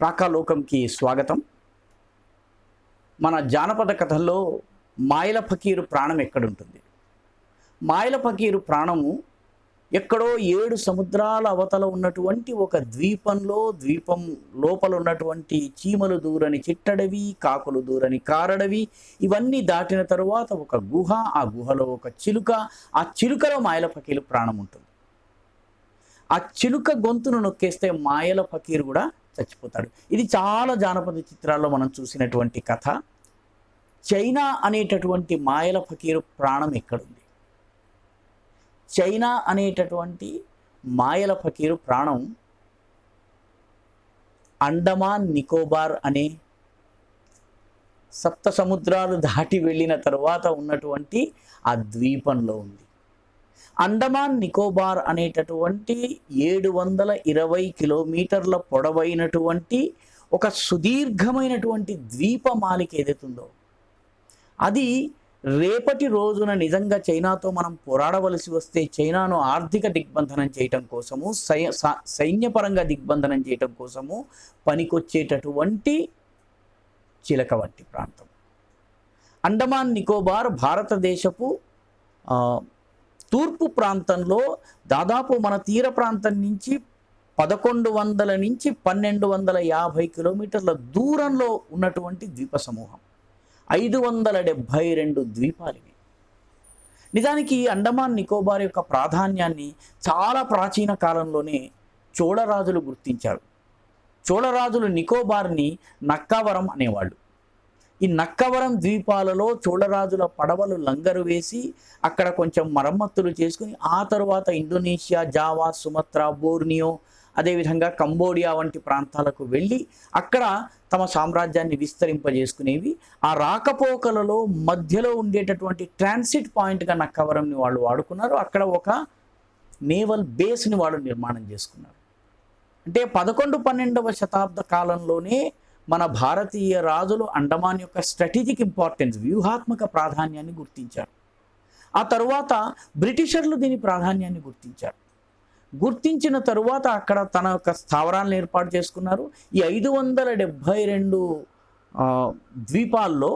రాకాలోకంకి స్వాగతం. మన జానపద కథల్లో మాయల ఫకీరు ప్రాణం ఎక్కడుంటుంది? మాయల ఫకీరు ప్రాణము ఎక్కడో 7 సముద్రాల అవతల ఉన్నటువంటి ఒక ద్వీపంలో, ద్వీపం లోపల ఉన్నటువంటి చీమలు దూరని చిట్టడవి, కాకులు దూరని కారడవి, ఇవన్నీ దాటిన తరువాత ఒక గుహ, ఆ గుహలో ఒక చిలుక, ఆ చిలుకలో మాయల ఫకీరు ప్రాణం ఉంటుంది. ఆ చిలుక గొంతును నొక్కేస్తే మాయల ఫకీరు కూడా చచ్చిపోతాడు. ఇది చాలా జానపద చిత్రాల్లో మనం చూసినటువంటి కథ. చైనా అనేటటువంటి మాయల ఫకీరు ప్రాణం ఎక్కడుంది? చైనా అనేటటువంటి మాయల ఫకీరు ప్రాణం అండమాన్ నికోబార్ అనే సప్త సముద్రాలు దాటి వెళ్ళిన తరువాత ఉన్నటువంటి ఆ ద్వీపంలో ఉంది. అండమాన్ నికోబార్ అనేటటువంటి 720 కిలోమీటర్ల పొడవైనటువంటి ఒక సుదీర్ఘమైనటువంటి ద్వీపమాలిక ఏదైతుందో అది రేపటి రోజున నిజంగా చైనాతో మనం పోరాడవలసి వస్తే, చైనాను ఆర్థిక దిగ్బంధనం చేయటం కోసము, సైన్యపరంగా దిగ్బంధనం చేయటం కోసము పనికొచ్చేటటువంటి చిలక వంటి ప్రాంతం అండమాన్ నికోబార్. భారతదేశపు తూర్పు ప్రాంతంలో దాదాపు మన తీర ప్రాంతం నుంచి 1100 నుంచి 1250 కిలోమీటర్ల దూరంలో ఉన్నటువంటి ద్వీప సమూహం. 572 ద్వీపాలివి. నిజానికి అండమాన్ నికోబార్ యొక్క ప్రాధాన్యాన్ని చాలా ప్రాచీన కాలంలోనే చోళరాజులు గుర్తించారు. చోళరాజులు నికోబార్ని నక్కవరం అనేవాళ్ళు. ఈ నక్కవరం ద్వీపాలలో చోళరాజుల పడవలు లంగరు వేసి అక్కడ కొంచెం మరమ్మతులు చేసుకుని ఆ తరువాత ఇండోనేషియా, జావా, సుమత్రా, బోర్నియో, అదేవిధంగా కంబోడియా వంటి ప్రాంతాలకు వెళ్ళి అక్కడ తమ సామ్రాజ్యాన్ని విస్తరింపజేసుకునేవి. ఆ రాకపోకలలో మధ్యలో ఉండేటటువంటి ట్రాన్సిట్ పాయింట్గా నక్కవరంని వాళ్ళు వాడుకున్నారు. అక్కడ ఒక నేవల్ బేస్ని వాళ్ళు నిర్మాణం చేసుకున్నారు. అంటే 11-12వ శతాబ్ద కాలంలోనే మన భారతీయ రాజులు అండమాన్ యొక్క స్ట్రాటజిక్ ఇంపార్టెన్స్, వ్యూహాత్మక ప్రాధాన్యాన్ని గుర్తించారు. ఆ తరువాత బ్రిటిషర్లు దీని ప్రాధాన్యాన్ని గుర్తించారు. గుర్తించిన తరువాత అక్కడ తన యొక్క స్థావరాలను ఏర్పాటు చేసుకున్నారు. ఈ 572 ద్వీపాల్లో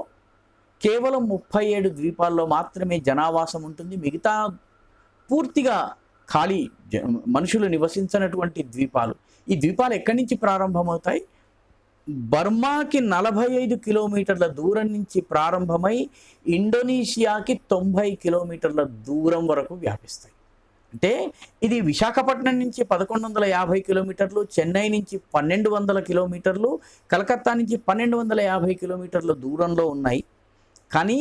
కేవలం 37 ద్వీపాల్లో మాత్రమే జనావాసం ఉంటుంది. మిగతా పూర్తిగా ఖాళీ, మనుషులు నివసించినటువంటి ద్వీపాలు. ఈ ద్వీపాలు ఎక్కడి నుంచి ప్రారంభమవుతాయి? బర్మాకి 45 కిలోమీటర్ల దూరం నుంచి ప్రారంభమై ఇండోనేషియాకి 90 కిలోమీటర్ల దూరం వరకు వ్యాపిస్తాయి. అంటే ఇది విశాఖపట్నం నుంచి 1150 కిలోమీటర్లు, చెన్నై నుంచి 1200 కిలోమీటర్లు, కలకత్తా నుంచి 1250 కిలోమీటర్ల దూరంలో ఉన్నాయి. కానీ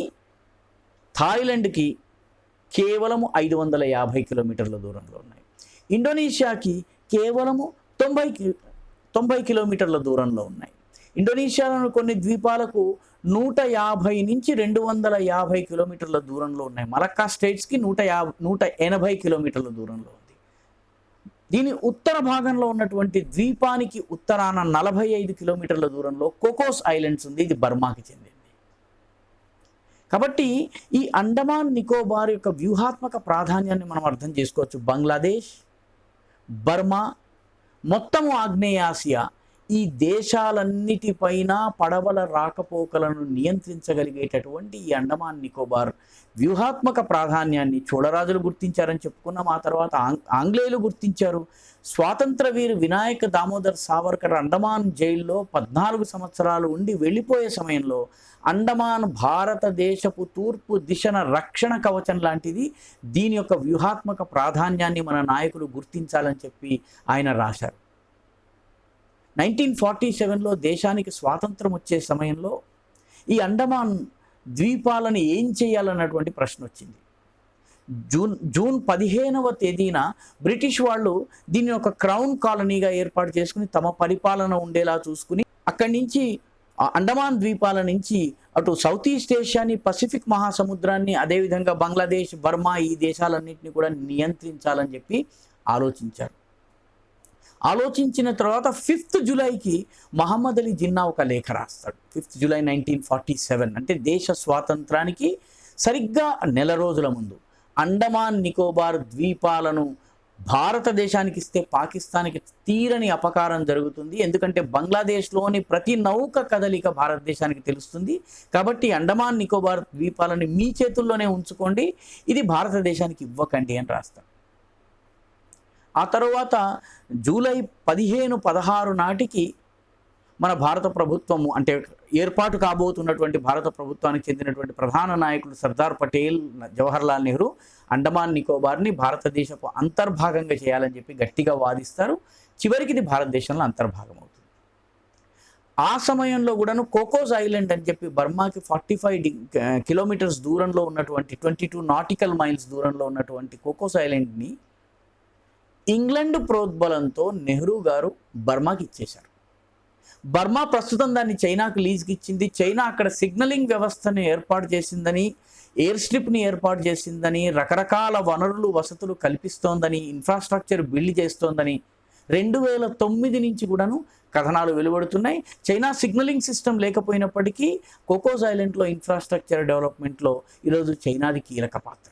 థాయిలాండ్కి కేవలము 550 కిలోమీటర్ల దూరంలో ఉన్నాయి. ఇండోనేషియాకి కేవలము 90 కిలోమీటర్ల దూరంలో ఉన్నాయి. ఇండోనేషియాలోని కొన్ని ద్వీపాలకు 150 నుంచి 250 కిలోమీటర్ల దూరంలో ఉన్నాయి. మలక్కా స్టేట్స్కి 180 కిలోమీటర్ల దూరంలో ఉంది. దీని ఉత్తర భాగంలో ఉన్నటువంటి ద్వీపానికి ఉత్తరాన 45 కిలోమీటర్ల దూరంలో కోకోస్ ఐలాండ్స్ ఉంది. ఇది బర్మాకి చెందింది. కాబట్టి ఈ అండమాన్ నికోబార్ యొక్క వ్యూహాత్మక ప్రాధాన్యాన్ని మనం అర్థం చేసుకోవచ్చు. బంగ్లాదేశ్, బర్మా, మొత్తము ఆగ్నేయాసియా, ఈ దేశాలన్నిటిపైన పడవల రాకపోకలను నియంత్రించగలిగేటటువంటి ఈ అండమాన్ నికోబార్ వ్యూహాత్మక ప్రాధాన్యాన్ని చోళరాజులు గుర్తించారని చెప్పుకున్నాం. ఆ తర్వాత ఆంగ్లేయులు గుర్తించారు. స్వాతంత్ర వీరు వినాయక్ దామోదర్ సావర్కర్ అండమాన్ జైల్లో 14 సంవత్సరాలు ఉండి వెళ్ళిపోయే సమయంలో అండమాన్ భారతదేశపు తూర్పు దిశన రక్షణ కవచం లాంటిది. దీని యొక్క వ్యూహాత్మక ప్రాధాన్యాన్ని మన నాయకులు గుర్తించాలని చెప్పి ఆయన రాశారు. 1947లో దేశానికి స్వాతంత్రం వచ్చే సమయంలో ఈ అండమాన్ ద్వీపాలను ఏం చేయాలన్నటువంటి ప్రశ్న వచ్చింది. జూన్ 15వ తేదీన బ్రిటిష్ వాళ్ళు దీన్ని ఒక క్రౌన్ కాలనీగా ఏర్పాటు చేసుకుని తమ పరిపాలన ఉండేలా చూసుకుని అక్కడి నుంచి అండమాన్ ద్వీపాల నుంచి అటు సౌత్ ఈస్ట్ ఏషియాని, పసిఫిక్ మహాసముద్రాన్ని, అదేవిధంగా బంగ్లాదేశ్, బర్మా, ఈ దేశాలన్నింటినీ కూడా నియంత్రించాలని చెప్పి ఆలోచించారు. ఆలోచించిన తర్వాత 5th జూలైకి మహమ్మద్ అలీ జిన్నా ఒక లేఖ రాస్తాడు. 5th జూలై 1947 అంటే దేశ స్వాతంత్రానికి సరిగ్గా నెల రోజుల ముందు అండమాన్ నికోబార్ ద్వీపాలను భారతదేశానికి ఇస్తే పాకిస్తాన్కి తీరని అపకారం జరుగుతుంది. ఎందుకంటే బంగ్లాదేశ్లోని ప్రతి నౌక కదలిక భారతదేశానికి తెలుస్తుంది. కాబట్టి అండమాన్ నికోబార్ ద్వీపాలని మీ చేతుల్లోనే ఉంచుకోండి, ఇది భారతదేశానికి ఇవ్వకండి అని రాస్తారు. ఆ తర్వాత జూలై 15-16 నాటికి మన భారత ప్రభుత్వము, అంటే ఏర్పాటు కాబోతున్నటువంటి భారత ప్రభుత్వానికి చెందినటువంటి ప్రధాన నాయకులు సర్దార్ పటేల్, జవహర్లాల్ నెహ్రూ అండమాన్ నికోబార్ని భారతదేశపు అంతర్భాగంగా చేయాలని చెప్పి గట్టిగా వాదిస్తారు. చివరికి ఇది భారతదేశంలో అంతర్భాగం అవుతుంది. ఆ సమయంలో కూడాను కోకోస్ ఐలాండ్ అని చెప్పి బర్మాకి 45 కిలోమీటర్స్ దూరంలో ఉన్నటువంటి 22 నాటికల్ మైల్స్ దూరంలో ఉన్నటువంటి కోకోస్ ఐలాండ్ని ఇంగ్లాండ్ ప్రోద్బలంతో నెహ్రూ గారు బర్మాకి ఇచ్చేశారు. బర్మా ప్రస్తుతం దాన్ని చైనాకు లీజ్కి ఇచ్చింది. చైనా అక్కడ సిగ్నలింగ్ వ్యవస్థను ఏర్పాటు చేసిందని, ఎయిర్ స్ట్రిప్ని ఏర్పాటు చేసిందని, రకరకాల వనరులు వసతులు కల్పిస్తోందని, ఇన్ఫ్రాస్ట్రక్చర్ బిల్డ్ చేస్తోందని 2009 నుంచి కూడాను కథనాలు వెలువడుతున్నాయి. చైనా సిగ్నలింగ్ సిస్టమ్ లేకపోయినప్పటికీ కోకోస్ ఐలాండ్లో ఇన్ఫ్రాస్ట్రక్చర్ డెవలప్మెంట్లో ఈరోజు చైనాది కీలక పాత్ర.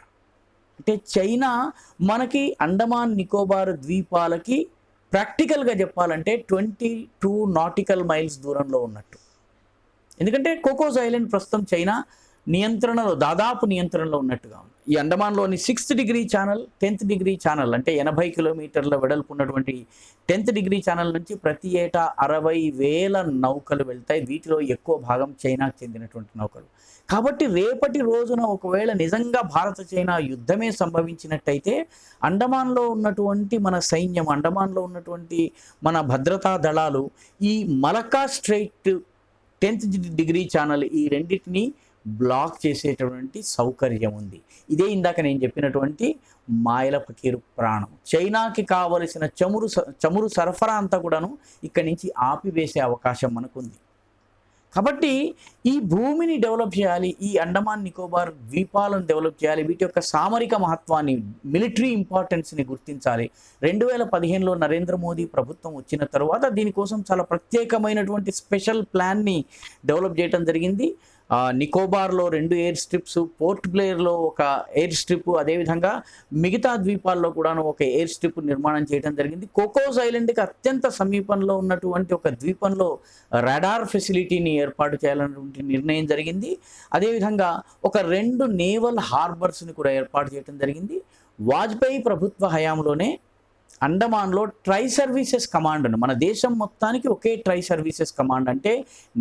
అంటే చైనా మనకి అండమాన్ నికోబార్ ద్వీపాలకి ప్రాక్టికల్గా చెప్పాలంటే 22 నాటికల్ మైల్స్ దూరంలో ఉన్నట్టు. ఎందుకంటే కోకోస్ ఐలాండ్ ప్రస్తుతం చైనా నియంత్రణలో, దాదాపు నియంత్రణలో ఉన్నట్టుగా ఉంది. ఈ అండమాన్లోని 6th degree channel, 10th degree channel, అంటే 80 కిలోమీటర్ల వెడల్పు ఉన్నటువంటి 10th డిగ్రీ ఛానల్ నుంచి ప్రతి ఏటా 60,000 నౌకలు వెళ్తాయి. వీటిలో ఎక్కువ భాగం చైనాకు చెందినటువంటి నౌకలు. కాబట్టి రేపటి రోజున ఒకవేళ నిజంగా భారత చైనా యుద్ధమే సంభవించినట్టయితే అండమాన్లో ఉన్నటువంటి మన సైన్యం, అండమాన్లో ఉన్నటువంటి మన భద్రతా దళాలు ఈ Malacca straight, 10th degree channel, ఈ రెండింటిని బ్లాక్ చేసేటటువంటి సౌకర్యం ఉంది. ఇదే ఇందాక నేను చెప్పినటువంటి మాయల ఫకీరు ప్రాణం. చైనాకి కావలసిన చమురు సరఫరా అంతా కూడాను ఇక్కడి నుంచి ఆపివేసే అవకాశం మనకుంది. కాబట్టి ఈ భూమిని డెవలప్ చేయాలి, ఈ అండమాన్ నికోబార్ ద్వీపాలను డెవలప్ చేయాలి, వీటి యొక్క సామరిక మహత్వాన్ని, మిలిటరీ ఇంపార్టెన్స్ని గుర్తించాలి. 2015లో నరేంద్ర మోదీ ప్రభుత్వం వచ్చిన తర్వాత దీనికోసం చాలా ప్రత్యేకమైనటువంటి స్పెషల్ ప్లాన్ని డెవలప్ చేయడం జరిగింది. నికోబార్లో 2 ఎయిర్ స్ట్రిప్స్, పోర్ట్ బ్లేర్లో ఒక ఎయిర్ స్ట్రిప్, అదేవిధంగా మిగతా ద్వీపాల్లో కూడా ఒక ఎయిర్ స్ట్రిప్ నిర్మాణం చేయడం జరిగింది. కోకోస్ ఐలాండ్కి అత్యంత సమీపంలో ఉన్నటువంటి ఒక ద్వీపంలో రాడార్ ఫెసిలిటీని ఏర్పాటు చేయాలన్నటువంటి నిర్ణయం జరిగింది. అదేవిధంగా ఒక 2 నేవల్ హార్బర్స్ని కూడా ఏర్పాటు చేయడం జరిగింది. వాజ్పేయి ప్రభుత్వ హయాంలోనే అండమాన్లో ట్రై సర్వీసెస్ కమాండ్ను, మన దేశం మొత్తానికి ఒకే ట్రై సర్వీసెస్ కమాండ్, అంటే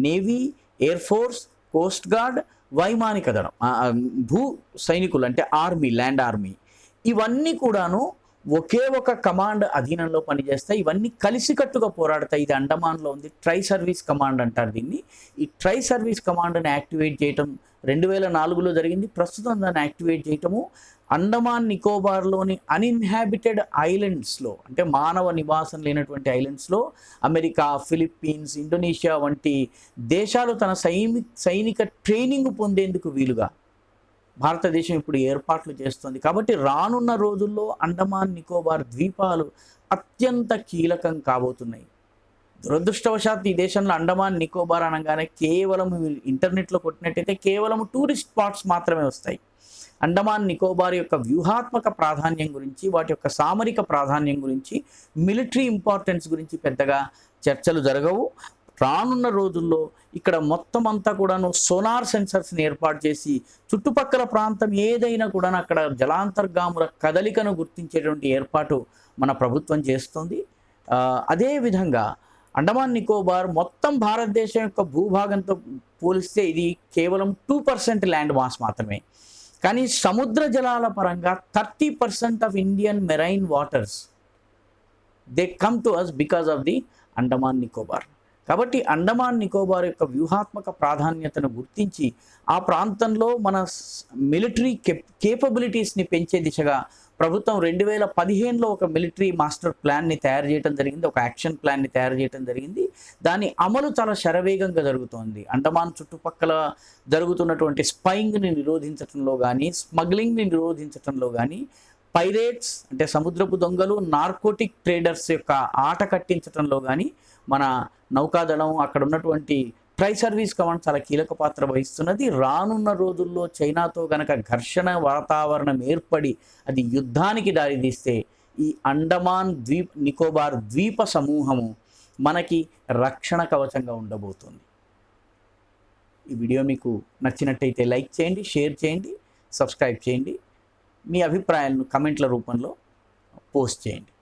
navy, air force, coast guard, వైమానిక దళం, భూ సైనికులు అంటే ఆర్మీ, ల్యాండ్ ఆర్మీ, ఇవన్నీ కూడాను ఒకే ఒక కమాండ్ అధీనంలో పనిచేస్తాయి. ఇవన్నీ కలిసికట్టుగా పోరాడతాయి. ఇది అండమాన్లో ఉంది. ట్రై సర్వీస్ కమాండ్ అంటారు దీన్ని. ఈ ట్రై సర్వీస్ కమాండ్ని యాక్టివేట్ చేయటం 2004లో జరిగింది. ప్రస్తుతం దాన్ని యాక్టివేట్ చేయటము అండమాన్ నికోబార్లోని అన్ఇన్హాబిటెడ్ ఐలాండ్స్లో, అంటే మానవ నివాసం లేనటువంటి ఐలాండ్స్లో అమెరికా, ఫిలిప్పీన్స్, ఇండోనేషియా వంటి దేశాలు తన సైనిక ట్రైనింగ్ పొందేందుకు వీలుగా భారతదేశం ఇప్పుడు ఏర్పాట్లు చేస్తుంది. కాబట్టి రానున్న రోజుల్లో అండమాన్ నికోబార్ ద్వీపాలు అత్యంత కీలకం కాబోతున్నాయి. దురదృష్టవశాత్తు ఈ దేశంలో అండమాన్ నికోబార్ అనగానే కేవలం ఇంటర్నెట్లో కొట్టినట్టయితే కేవలం టూరిస్ట్ స్పాట్స్ మాత్రమే వస్తాయి. అండమాన్ నికోబార్ యొక్క వ్యూహాత్మక ప్రాధాన్యం గురించి, వాటి యొక్క సామరిక ప్రాధాన్యం గురించి, మిలిటరీ ఇంపార్టెన్స్ గురించి పెద్దగా చర్చలు జరగవు. రానున్న రోజుల్లో ఇక్కడ మొత్తం అంతా కూడాను సోనార్ సెన్సర్స్ని ఏర్పాటు చేసి చుట్టుపక్కల ప్రాంతం ఏదైనా కూడా అక్కడ జలాంతర్గాముల కదలికను గుర్తించేటువంటి ఏర్పాటు మన ప్రభుత్వం చేస్తుంది. అదేవిధంగా అండమాన్ నికోబార్ మొత్తం భారతదేశం యొక్క భూభాగంతో పోలిస్తే ఇది కేవలం 2% ల్యాండ్ మాస్ మాత్రమే. కానీ సముద్ర జలాల పరంగా 30% of Indian marine waters they come to us because of the Andaman Nicobar. కాబట్టి అండమాన్ నికోబార్ యొక్క వ్యూహాత్మక ప్రాధాన్యతను గుర్తించి ఆ ప్రాంతంలో మన మిలిటరీ కేపబిలిటీస్ని పెంచే దిశగా ప్రభుత్వం 2015లో ఒక మిలిటరీ మాస్టర్ ప్లాన్ని తయారు చేయడం జరిగింది, ఒక యాక్షన్ ప్లాన్ని తయారు చేయడం జరిగింది. దాని అమలు చాలా శరవేగంగా జరుగుతోంది. అండమాన్ చుట్టుపక్కల జరుగుతున్నటువంటి స్పైయింగ్ని నిరోధించడంలో కానీ, స్మగ్లింగ్ని నిరోధించడంలో కానీ, పైరేట్స్ అంటే సముద్రపు దొంగలు, నార్కోటిక్ ట్రేడర్స్ యొక్క ఆట కట్టించడంలో కానీ మన నౌకాదళం, అక్కడ ఉన్నటువంటి ట్రై సర్వీస్ కమాండ్ చాలా కీలక పాత్ర వహిస్తున్నది. రానున్న రోజుల్లో చైనాతో గనక ఘర్షణ వాతావరణం ఏర్పడి అది యుద్ధానికి దారితీస్తే ఈ అండమాన్ నికోబార్ ద్వీప సమూహము మనకి రక్షణ కవచంగా ఉండబోతుంది. ఈ వీడియో మీకు నచ్చినట్టయితే లైక్ చేయండి, షేర్ చేయండి, సబ్స్క్రైబ్ చేయండి. మీ అభిప్రాయాలను కమెంట్ల రూపంలో పోస్ట్ చేయండి.